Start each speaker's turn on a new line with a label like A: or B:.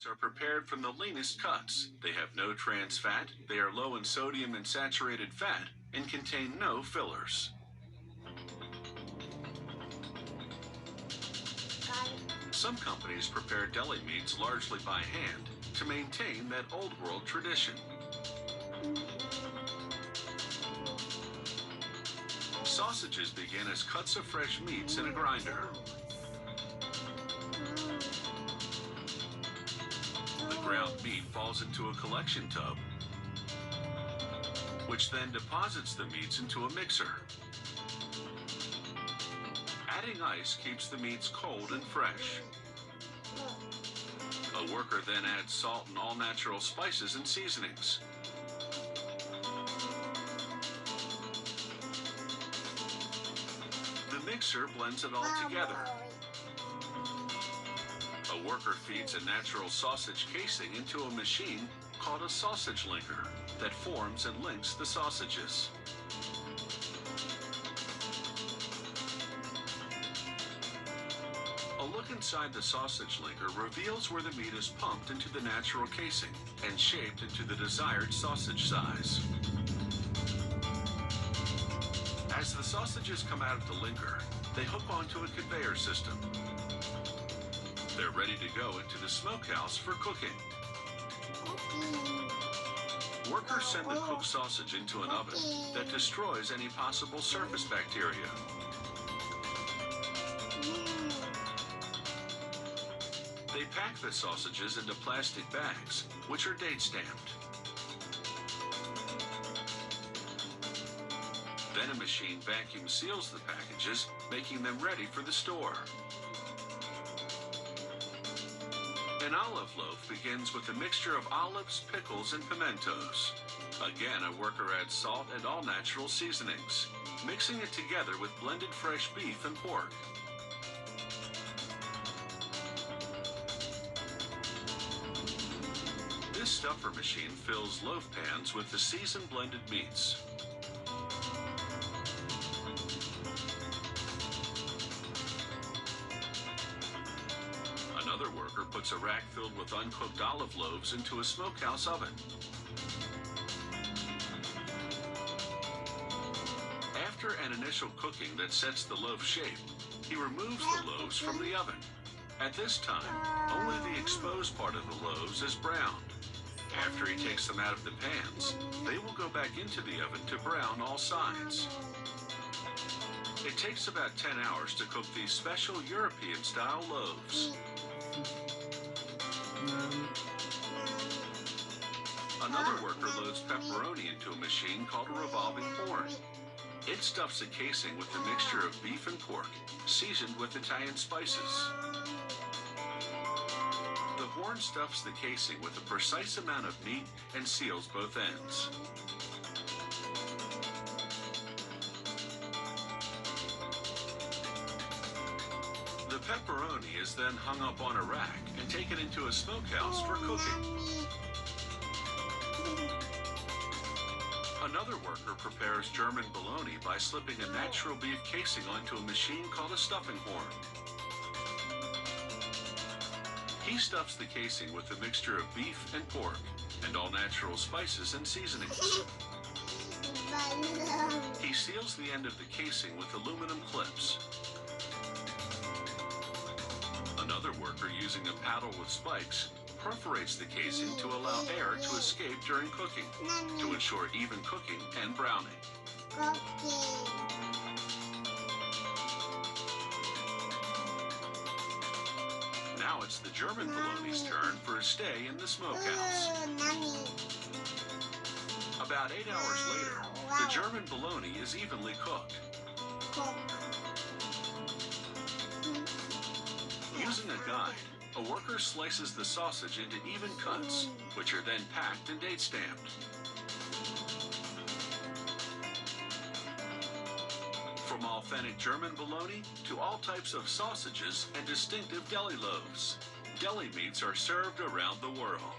A: Are prepared from the leanest cuts. They have no trans fat, they are low in sodium and saturated fat, and contain no fillers. Some companies prepare deli meats largely by hand to maintain that old world tradition. Sausages begin as cuts of fresh meats in a grinder. Ground meat falls into a collection tub, which then deposits the meats into a mixer. Adding ice keeps the meats cold and fresh. A worker then adds salt and all natural spices and seasonings. The mixer blends it all together. A worker feeds a natural sausage casing into a machine called a sausage linker that forms and links the sausages. A look inside the sausage linker reveals where the meat is pumped into the natural casing and shaped into the desired sausage size. As the sausages come out of the linker, they hook onto a conveyor system. They're ready to go into the smokehouse for cooking. Workers send the cooked sausage into an oven that destroys any possible surface bacteria. They pack the sausages into plastic bags, which are date stamped. Then a machine vacuum seals the packages, making them ready for the store. An olive loaf begins with a mixture of olives, pickles, and pimentos. Again, a worker adds salt and all natural seasonings, mixing it together with blended fresh beef and pork. This stuffer machine fills loaf pans with the seasoned blended meats. Another worker puts a rack filled with uncooked olive loaves into a smokehouse oven. After an initial cooking that sets the loaf shape, he removes the loaves from the oven. At this time, only the exposed part of the loaves is browned. After he takes them out of the pans, they will go back into the oven to brown all sides. It takes about 10 hours to cook these special European-style loaves. Another worker loads pepperoni into a machine called a revolving horn. It stuffs a casing with a mixture of beef and pork, seasoned with Italian spices. The horn stuffs the casing with a precise amount of meat and seals both ends. The pepperoni is then hung up on a rack and taken into a smokehouse for cooking. Another worker prepares German bologna by slipping a natural beef casing onto a machine called a stuffing horn. He stuffs the casing with a mixture of beef and pork and all natural spices and seasonings. He seals the end of the casing with aluminum clips. Another worker, using a paddle with spikes, perforates the casing to allow air to escape during cooking, to ensure even cooking and browning. Now it's the German bologna's turn for a stay in the smokehouse. About 8 hours later, the German bologna is evenly cooked. Using a guide, a worker slices the sausage into even cuts, which are then packed and date stamped. From authentic German bologna to all types of sausages and distinctive deli loaves, deli meats are served around the world.